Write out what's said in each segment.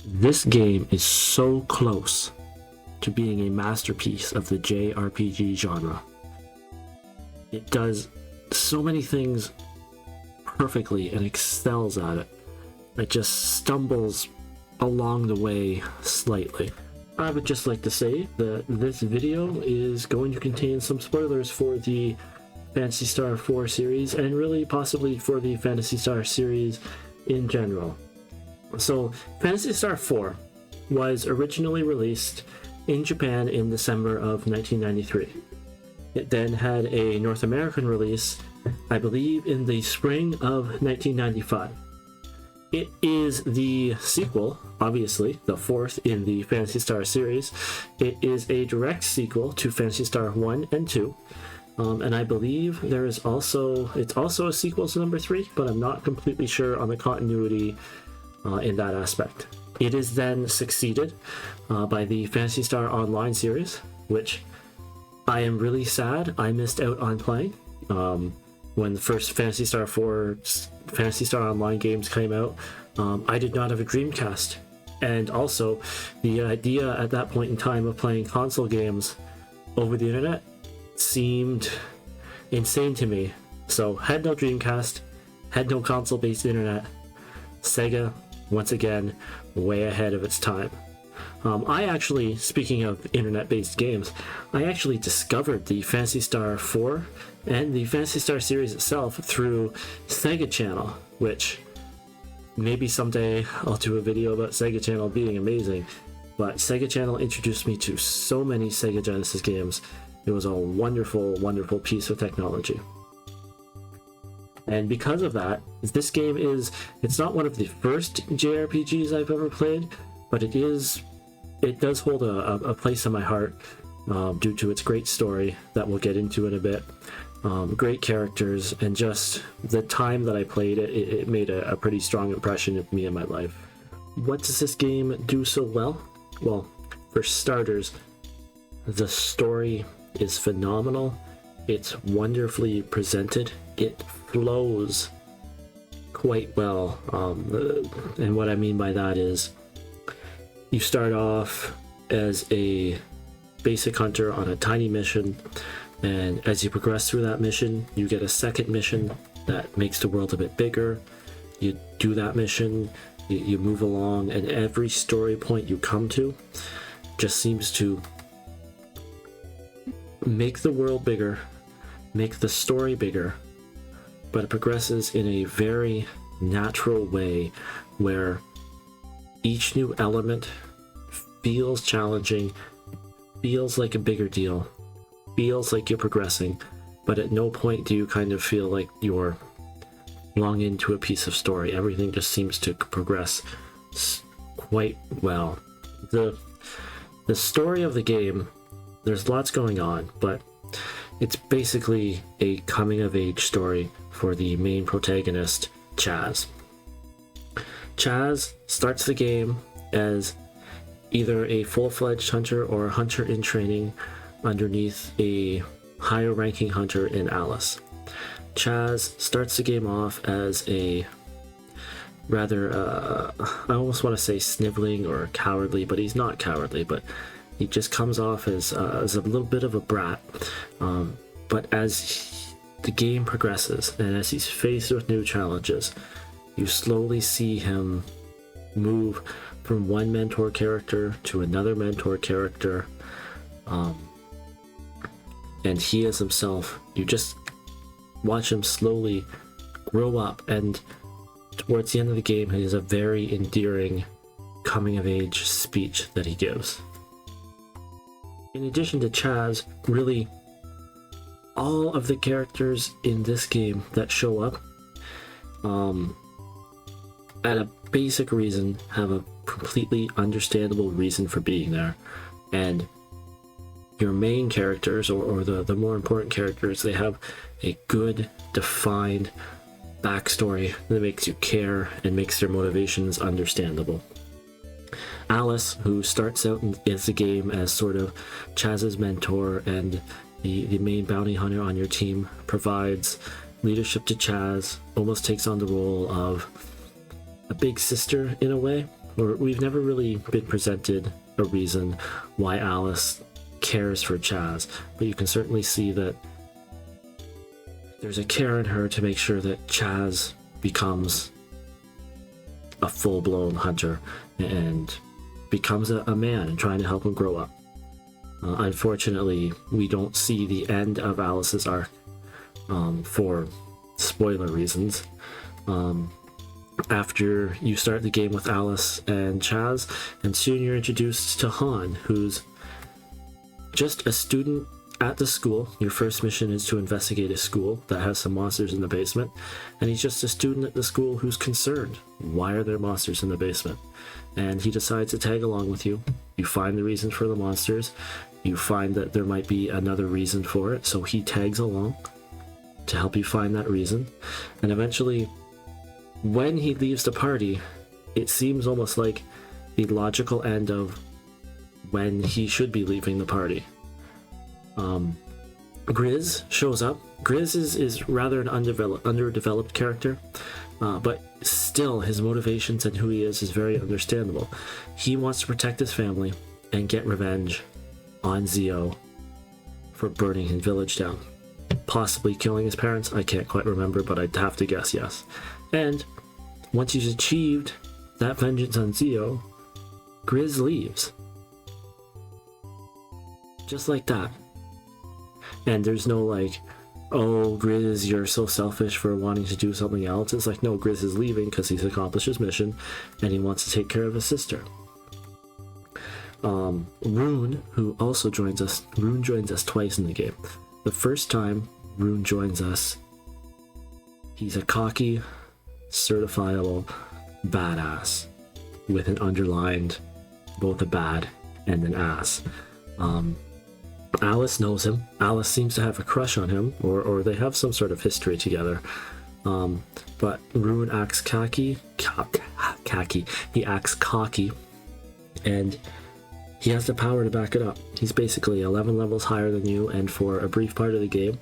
This game is so close to being a masterpiece of the JRPG genre. It does so many things perfectly and excels at it. It just stumbles along the way slightly. I would just like to say that this video is going to contain some spoilers for the Phantasy Star 4 series, and really possibly for the Phantasy Star series in general. So, Phantasy Star 4 was originally released in Japan in December of 1993. It then had a North American release, I believe, in the spring of 1995. It is the sequel, obviously, the fourth in the Phantasy Star series. It is a direct sequel to Phantasy Star 1 and 2. And I believe it's also a sequel to number 3, but I'm not completely sure on the continuity in that aspect. It is then succeeded by the Phantasy Star Online series, which I am really sad I missed out on playing. When the first Phantasy Star 4 Phantasy Star Online games came out, I did not have a Dreamcast. And also, the idea at that point in time of playing console games over the internet seemed insane to me. So, had no Dreamcast, had no console-based internet. Sega, once again, way ahead of its time. I actually, speaking of internet-based games, I actually discovered the Phantasy Star 4 and the Phantasy Star series itself through Sega Channel, which maybe someday I'll do a video about Sega Channel being amazing, but Sega Channel introduced me to so many Sega Genesis games. It was a wonderful, wonderful piece of technology. And because of that, this game it's not one of the first JRPGs I've ever played, but it does hold a place in my heart due to its great story that we'll get into in a bit. Great characters, and just the time that I played it, it made a pretty strong impression of me in my life. What does this game do so well? Well, for starters, the story is phenomenal. It's wonderfully presented. It flows quite well. And what I mean by that is, you start off as a basic hunter on a tiny mission, and as you progress through that mission, you get a second mission that makes the world a bit bigger. You do that mission, you move along, and every story point you come to just seems to make the world bigger, make the story bigger, but it progresses in a very natural way where each new element feels challenging, feels like a bigger deal, feels like you're progressing, but at no point do you kind of feel like you're long into a piece of story. Everything just seems to progress quite well. The story of the game, there's lots going on, but it's basically a coming-of-age story for the main protagonist, Chaz. Chaz starts the game as either a full-fledged hunter or a hunter in training underneath a higher-ranking hunter in Alice. Chaz starts the game off as a rather, I almost want to say sniveling or cowardly, but he's not cowardly, but he just comes off as a little bit of a brat. But as the game progresses and as he's faced with new challenges, you slowly see him move from one mentor character to another mentor character. And he as himself, you just watch him slowly grow up, and towards the end of the game, he has a very endearing coming-of-age speech that he gives. In addition to Chaz, really, all of the characters in this game that show up, at a basic reason, have a completely understandable reason for being there. And your main characters, or the more important characters, they have a good, defined backstory that makes you care and makes their motivations understandable. Alice, who starts out in the game as sort of Chaz's mentor and the main bounty hunter on your team, provides leadership to Chaz, almost takes on the role of a big sister in a way, or we've never really been presented a reason why Alice cares for Chaz, but you can certainly see that there's a care in her to make sure that Chaz becomes a full-blown hunter and becomes a man and trying to help him grow up. Unfortunately, we don't see the end of Alice's arc for spoiler reasons. After you start the game with Alice and Chaz, and soon you're introduced to Han, who's just a student at the school. Your first mission is to investigate a school that has some monsters in the basement, and he's just a student at the school who's concerned. Why are there monsters in the basement? And he decides to tag along with you. You find the reason for the monsters. You find that there might be another reason for it, so he tags along to help you find that reason. And eventually, when he leaves the party, it seems almost like the logical end of when he should be leaving the party. Grizz shows up. Grizz is rather an underdeveloped character, but still his motivations and who he is very understandable. He wants to protect his family and get revenge on Zio for burning his village down. Possibly killing his parents, I can't quite remember, but I'd have to guess yes. And once he's achieved that vengeance on Zio, Grizz leaves. Just like that. And there's no like, oh, Grizz, you're so selfish for wanting to do something else. It's like, no, Grizz is leaving because he's accomplished his mission and he wants to take care of his sister. Rune, who also joins us, Rune joins us twice in the game. The first time Rune joins us, he's a cocky, certifiable badass with an underlined both a bad and an ass. Alice knows him. Alice seems to have a crush on him, or they have some sort of history together. But Rune acts cocky. He acts cocky, and he has the power to back it up. He's basically 11 levels higher than you, and for a brief part of the game,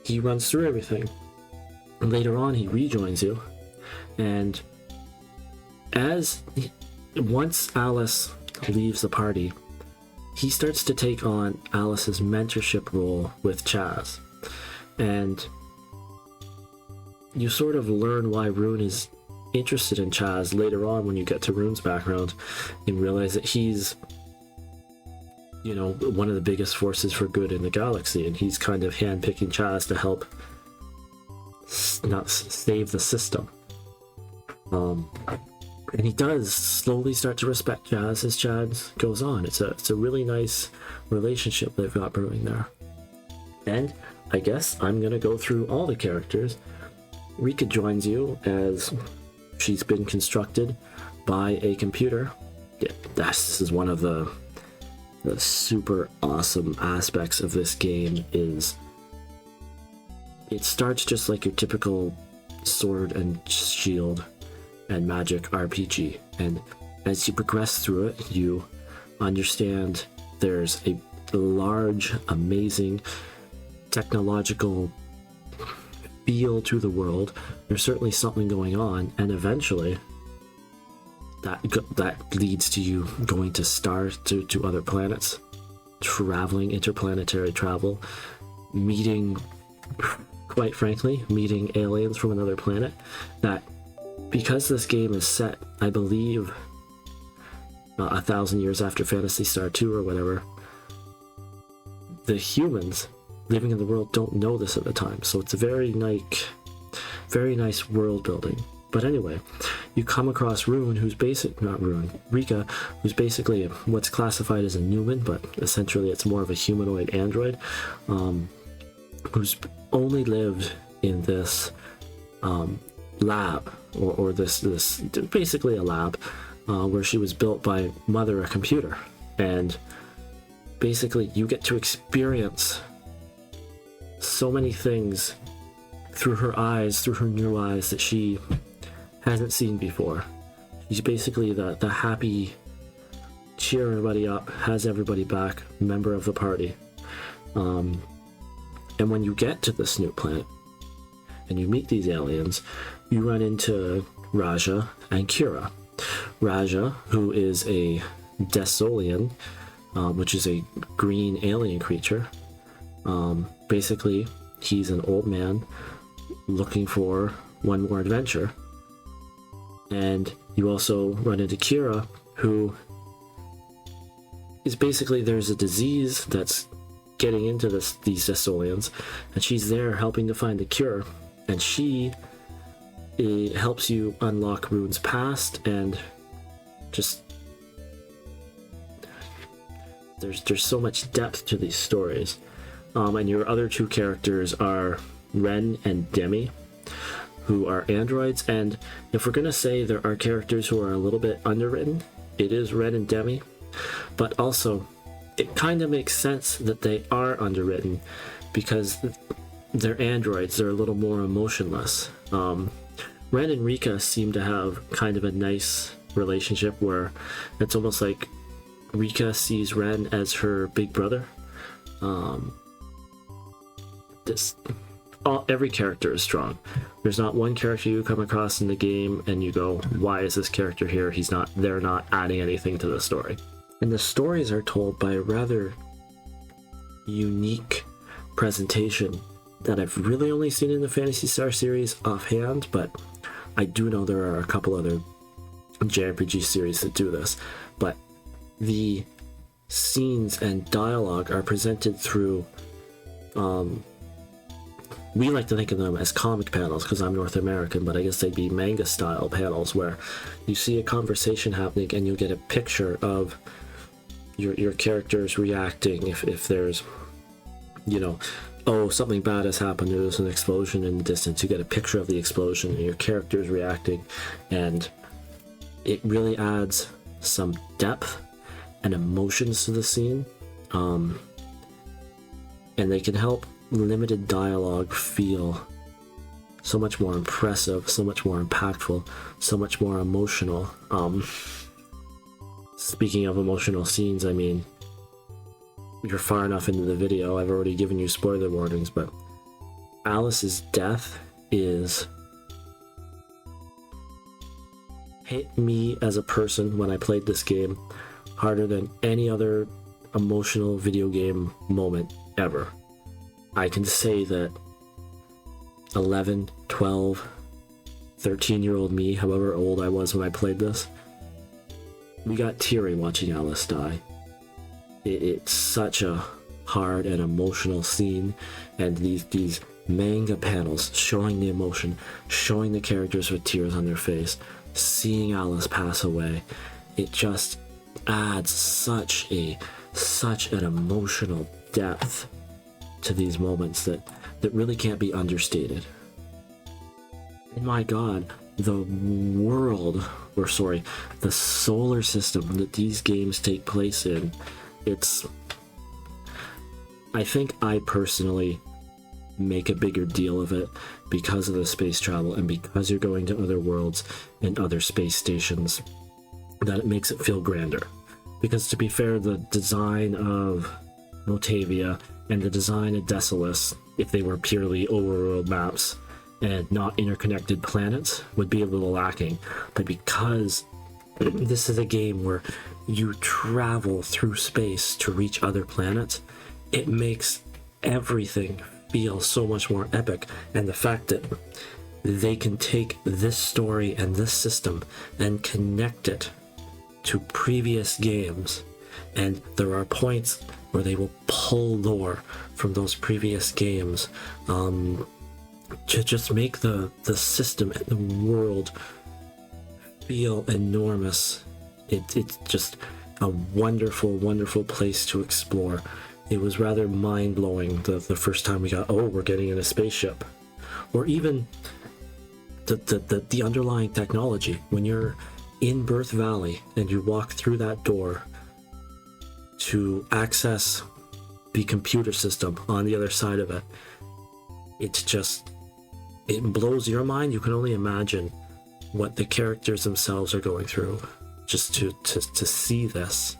he runs through everything. And later on, he rejoins you, and once Alice leaves the party, he starts to take on Alice's mentorship role with Chaz. And you sort of learn why Rune is interested in Chaz later on when you get to Rune's background and realize that he's, you know, one of the biggest forces for good in the galaxy, and he's kind of handpicking Chaz to help not save the system. And he does slowly start to respect Chaz as Chaz goes on. It's a really nice relationship they've got brewing there. And I guess I'm gonna go through all the characters. Rika joins you as she's been constructed by a computer. Yeah, this is one of the super awesome aspects of this game. Is it starts just like your typical sword and shield and magic RPG, and as you progress through it, you understand there's a large, amazing technological feel to the world. There's certainly something going on, and eventually that leads to you going to stars, to other planets, traveling, interplanetary travel, quite frankly, meeting aliens from another planet. That, because this game is set, I believe, 1,000 years after Phantasy Star 2 or whatever, the humans living in the world don't know this at the time, so it's a very nice world building. But anyway, you come across Rune, Rika, who's basically what's classified as a Newman, but essentially it's more of a humanoid android, who's only lived in this lab, or this basically a lab, where she was built by Mother, a computer, and basically you get to experience so many things through her eyes, through her new eyes, that she hasn't seen before. She's basically the happy, cheer everybody up, has everybody back, member of the party. And when you get to this new planet and you meet these aliens, you run into Raja and Kira. Raja, who is a Desolian, which is a green alien creature. Basically, he's an old man looking for one more adventure. And you also run into Kira, who is basically, there's a disease that's getting into these Desolians, and she's there helping to find the cure. And she helps you unlock runes past, and just there's so much depth to these stories. And your other two characters are Ren and Demi, who are androids. And if we're gonna say there are characters who are a little bit underwritten, it is Ren and Demi. But also, it kind of makes sense that they are underwritten, because they're androids. They're a little more emotionless. Ren and Rika seem to have kind of a nice relationship where it's almost like Rika sees Ren as her big brother. Every character is strong. There's not one character you come across in the game and you go, why is this character here? They're not adding anything to the story. And the stories are told by a rather unique presentation that I've really only seen in the Phantasy Star series offhand, but I do know there are a couple other JRPG series that do this. But the scenes and dialogue are presented through, we like to think of them as comic panels because I'm North American, but I guess they'd be manga style panels where you see a conversation happening and you get a picture of your characters reacting. If there's, oh, something bad has happened, there's an explosion in the distance, you get a picture of the explosion and your characters reacting, and it really adds some depth and emotions to the scene, and they can help limited dialogue feel so much more impressive, so much more impactful, so much more emotional. Speaking of emotional scenes, I mean, you're far enough into the video, I've already given you spoiler warnings, but Alice's death hit me as a person when I played this game harder than any other emotional video game moment ever. I can say that 11, 12, 13-year-old me, however old I was when I played this, we got teary watching Alice die. It's such a hard and emotional scene, and these manga panels showing the emotion, showing the characters with tears on their face, seeing Alice pass away, it just adds such an emotional depth to these moments that really can't be understated. And my god, the solar system that these games take place in, I think I personally make a bigger deal of it because of the space travel and because you're going to other worlds and other space stations, that it makes it feel grander. Because to be fair, the design of Notavia and the design of Desolus, if they were purely overworld maps and not interconnected planets, would be a little lacking. But because this is a game where you travel through space to reach other planets, it makes everything feel so much more epic. And the fact that they can take this story and this system and connect it to previous games, and there are points where they will pull lore from those previous games to just make the system and the world feel enormous. It's just a wonderful, wonderful place to explore. It was rather mind-blowing the first time we got, we're getting in a spaceship. Or even the underlying technology. When you're in Birth Valley and you walk through that door to access the computer system on the other side of it, it blows your mind. You can only imagine what the characters themselves are going through just to see this.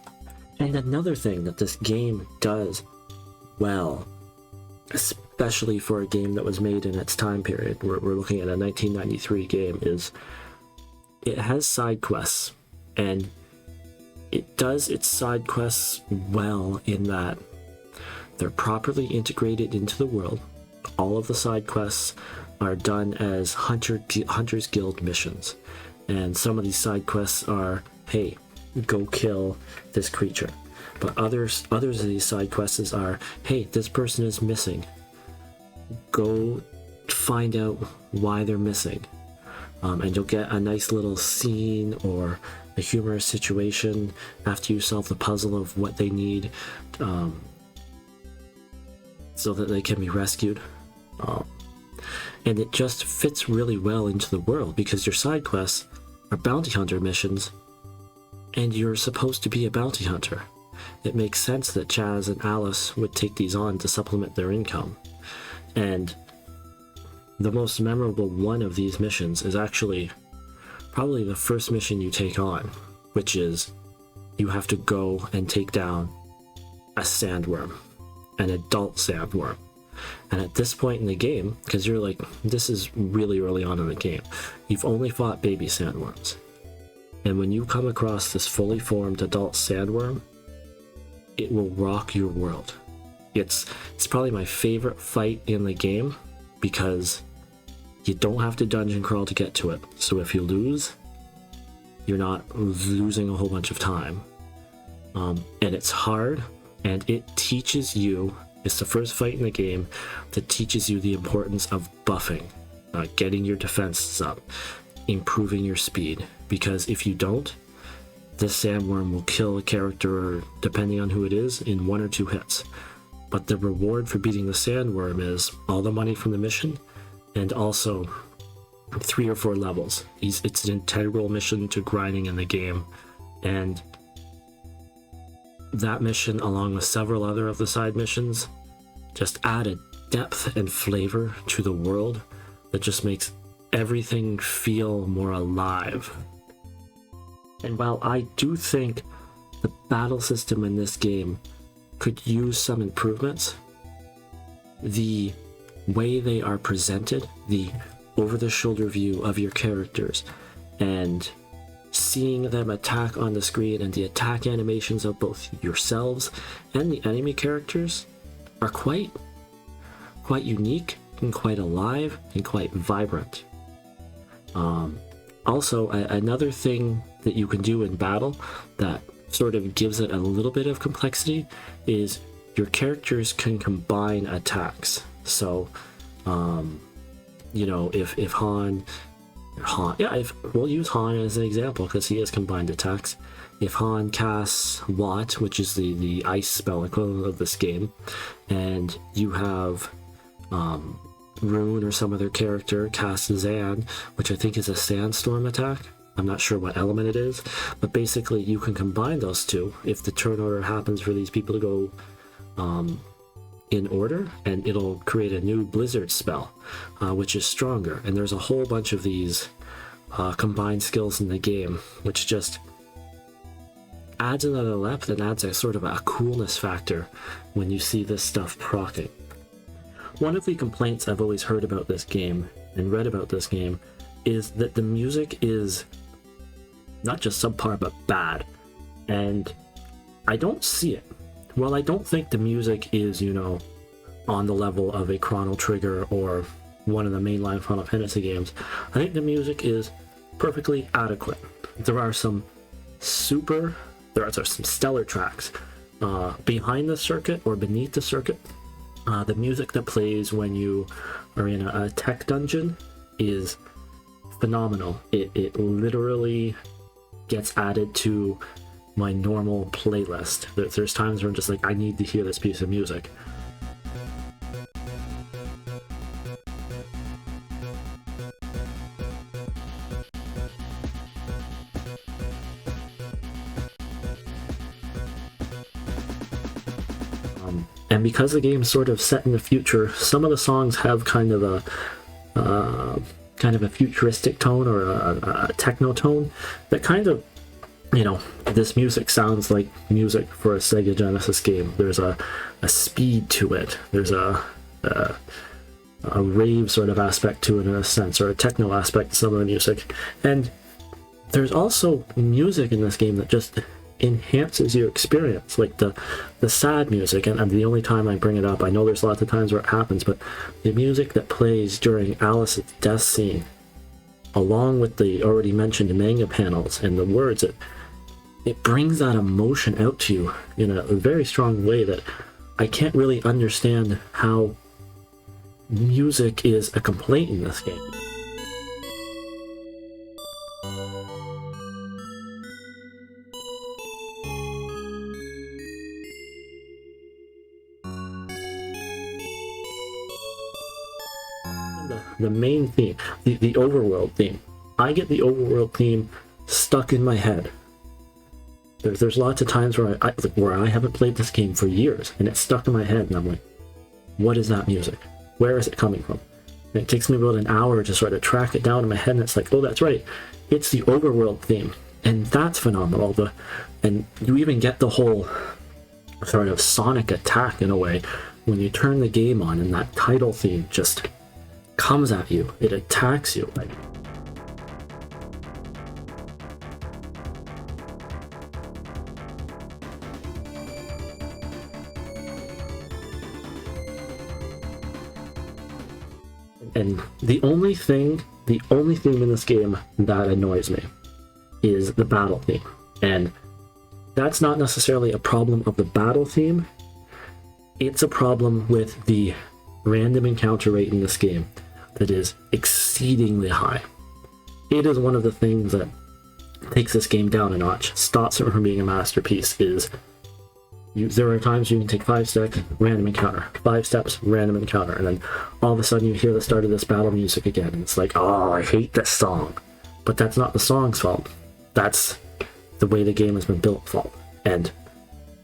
And another thing that this game does well, especially for a game that was made in its time period, we're looking at a 1993 game, is it has side quests, and it does its side quests well in that they're properly integrated into the world. All of the side quests are done as Hunters Guild missions, and some of these side quests are, hey, go kill this creature. But others of these side quests are, hey, this person is missing. Go find out why they're missing. And you'll get a nice little scene or a humorous situation after you solve the puzzle of what they need, so that they can be rescued. And it just fits really well into the world because your side quests are bounty hunter missions, and you're supposed to be a bounty hunter. It makes sense that Chaz and Alice would take these on to supplement their income. And the most memorable one of these missions is actually probably the first mission you take on, which is you have to go and take down a sandworm, an adult sandworm. And at this point in the game, because you're like, this is really early on in the game, you've only fought baby sandworms. And when you come across this fully formed adult sandworm, it will rock your world. It's probably my favorite fight in the game because you don't have to dungeon crawl to get to it. So if you lose, you're not losing a whole bunch of time. And it's hard, and it teaches you, it's the first fight in the game that teaches you the importance of buffing, getting your defenses up, improving your speed. Because if you don't, this sandworm will kill a character, depending on who it is, in 1 or 2 hits. But the reward for beating the sandworm is all the money from the mission, and also 3 or 4 levels. It's an integral mission to grinding in the game, and that mission, along with several other of the side missions, just added depth and flavor to the world that just makes everything feel more alive. And while I do think the battle system in this game could use some improvements, the way they are presented, the over-the-shoulder view of your characters, and seeing them attack on the screen, and the attack animations of both yourselves and the enemy characters are quite unique and quite alive and quite vibrant. Also, another thing that you can do in battle that sort of gives it a little bit of complexity is your characters can combine attacks. So, if Han, we'll use Han as an example because he has combined attacks. If Han casts Watt, which is the ice spell equivalent of this game, and you have Rune or some other character cast Zan, which I think is a sandstorm attack. I'm not sure what element it is, but basically you can combine those two if the turn order happens for these people to go in order, and it'll create a new blizzard spell, which is stronger. And there's a whole bunch of these combined skills in the game, which just adds another depth and adds a sort of a coolness factor when you see this stuff proccing. One of the complaints I've always heard about this game and read about this game is that the music is not just subpar but bad, and I don't see it. Well, I don't think the music is, on the level of a Chrono Trigger or one of the mainline Final Fantasy games. I think the music is perfectly adequate. There are some stellar tracks behind the circuit or beneath the circuit. The music that plays when you are in a tech dungeon is phenomenal. It literally gets added to my normal playlist. There's times where I'm just like, I need to hear this piece of music. And because the game's sort of set in the future, some of the songs have kind of a futuristic tone or a techno tone that kind of, this music sounds like music for a Sega Genesis game. There's a speed to it. There's a rave sort of aspect to it in a sense, or a techno aspect to some of the music. And there's also music in this game that just enhances your experience, like the sad music. And the only time I bring it up, I know there's lots of times where it happens, but the music that plays during Alice's death scene, along with the already mentioned manga panels and the words, it brings that emotion out to you in a very strong way that I can't really understand how music is a complaint in this game. The main theme, the overworld theme. I get the overworld theme stuck in my head. There's lots of times where I haven't played this game for years, and it's stuck in my head, and I'm like, what is that music? Where is it coming from? And it takes me about an hour to sort of track it down in my head, and it's like, oh, that's right, it's the overworld theme, and that's phenomenal. And you even get the whole sort of sonic attack in a way when you turn the game on, and that title theme just comes at you. It attacks you. And the only theme in this game that annoys me is the battle theme. And that's not necessarily a problem of the battle theme. It's a problem with the random encounter rate in this game that is exceedingly high. It is one of the things that takes this game down a notch, stops it from being a masterpiece. There are times you can take 5 steps, random encounter, 5 steps, random encounter, and then all of a sudden you hear the start of this battle music again, and it's like, oh, I hate this song. But that's not the song's fault. That's the way the game has been built fault. And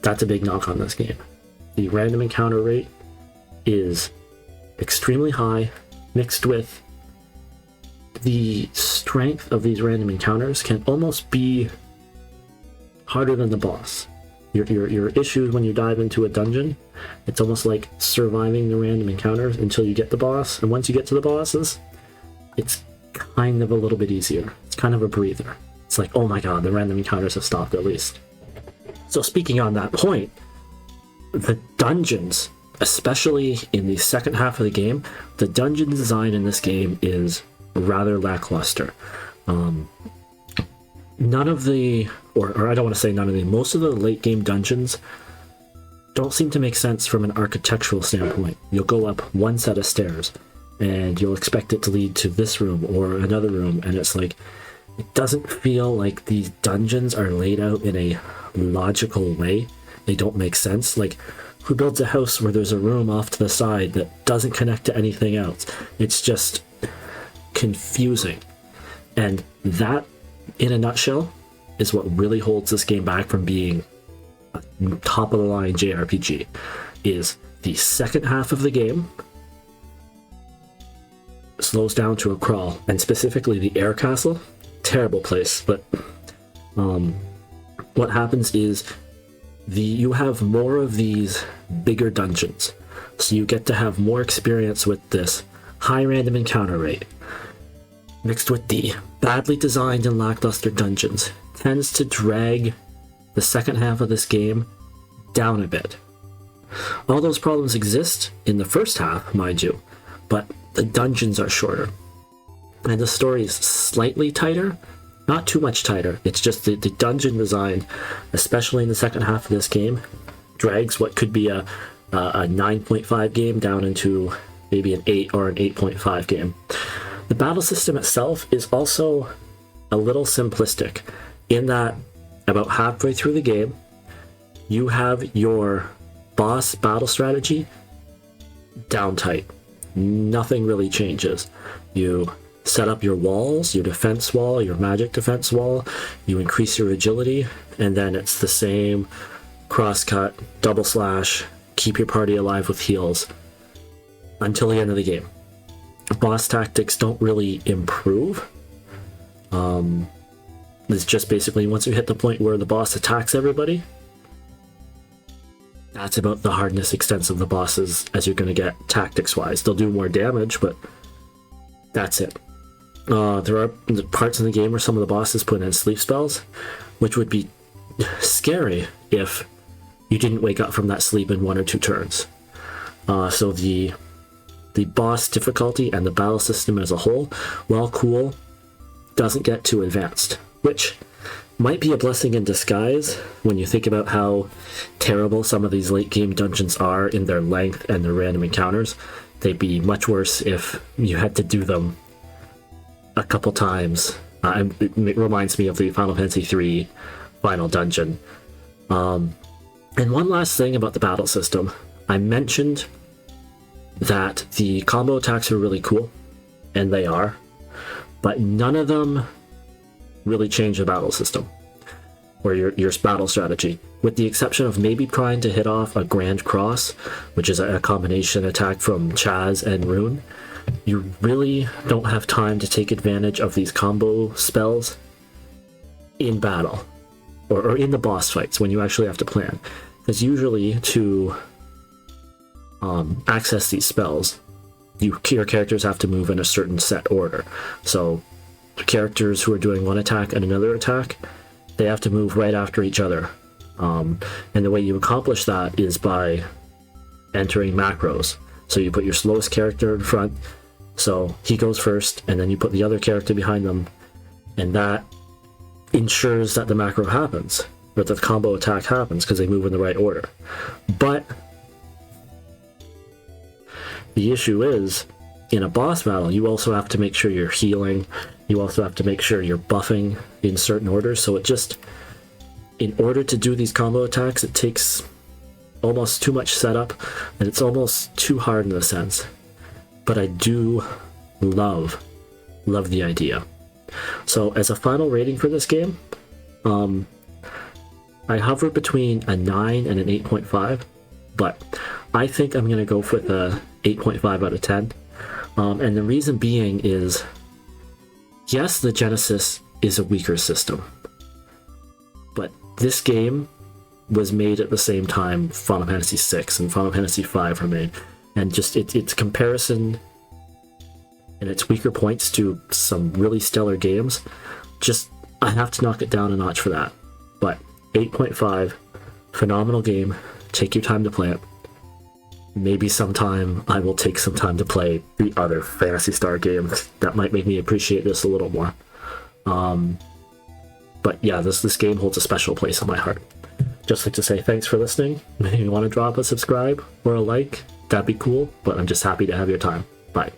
that's a big knock on this game. The random encounter rate is extremely high, mixed with the strength of these random encounters can almost be harder than the boss. Your issues when you dive into a dungeon, it's almost like surviving the random encounters until you get the boss, and once you get to the bosses, it's kind of a little bit easier. It's kind of a breather. It's like, oh my god, the random encounters have stopped at least. So speaking on that point, the dungeons, especially in the second half of the game, the dungeon design in this game is rather lackluster. None of the, or I don't want to say none of the, most of the late game dungeons don't seem to make sense from an architectural standpoint. You'll go up one set of stairs and you'll expect it to lead to this room or another room, and it's like, it doesn't feel like these dungeons are laid out in a logical way. They don't make sense. Like, who builds a house where there's a room off to the side that doesn't connect to anything else? It's just confusing. And that, in a nutshell, is what really holds this game back from being a top-of-the-line JRPG, is the second half of the game slows down to a crawl, and specifically the air castle. Terrible place, but what happens is you have more of these bigger dungeons, so you get to have more experience with this high random encounter rate, mixed with the badly designed and lackluster dungeons, tends to drag the second half of this game down a bit. All those problems exist in the first half, mind you, but the dungeons are shorter. And the story is slightly tighter, not too much tighter. It's just the dungeon design, especially in the second half of this game, drags what could be a 9.5 game down into maybe an 8 or an 8.5 game. The battle system itself is also a little simplistic in that about halfway through the game, you have your boss battle strategy down tight. Nothing really changes. You set up your walls, your defense wall, your magic defense wall, you increase your agility, and then it's the same crosscut, double slash, keep your party alive with heals until the end of the game. Boss tactics don't really improve. It's just basically once you hit the point where the boss attacks everybody, that's about the hardness extent of the bosses as you're going to get tactics wise. They'll do more damage, but that's it. There are parts in the game where some of the bosses put in sleep spells, which would be scary if you didn't wake up from that sleep in 1 or 2 turns. So the boss difficulty and the battle system as a whole, while cool, doesn't get too advanced, which might be a blessing in disguise when you think about how terrible some of these late game dungeons are in their length and their random encounters. They'd be much worse if you had to do them a couple times. It reminds me of the Final Fantasy III final dungeon. And one last thing about the battle system. I mentioned that the combo attacks are really cool, and they are, but none of them really change the battle system or your battle strategy, with the exception of maybe trying to hit off a Grand Cross, which is a combination attack from Chaz and Rune. You really don't have time to take advantage of these combo spells in battle or in the boss fights when you actually have to plan, because usually to access these spells, your characters have to move in a certain set order. So characters who are doing one attack and another attack, they have to move right after each other. And the way you accomplish that is by entering macros. So you put your slowest character in front, so he goes first, and then you put the other character behind them, and that ensures that the macro happens, or that the combo attack happens, because they move in the right order. But the issue is, in a boss battle, you also have to make sure you're healing, you also have to make sure you're buffing in certain orders, so it just, in order to do these combo attacks, it takes almost too much setup, and it's almost too hard in a sense. But I do love the idea. So as a final rating for this game, I hover between a 9 and an 8.5, but I think I'm going to go for the 8.5 out of 10. And the reason being is, yes, the Genesis is a weaker system, but this game was made at the same time Final Fantasy VI and Final Fantasy V were made, and just its comparison and its weaker points to some really stellar games, just, I have to knock it down a notch for that. But 8.5, phenomenal game. Take your time to play it. Maybe sometime I will take some time to play the other Phantasy Star games. That might make me appreciate this a little more. But yeah, this game holds a special place in my heart. Just like to say thanks for listening. Maybe you want to drop a subscribe or a like, that'd be cool, but I'm just happy to have your time. Bye.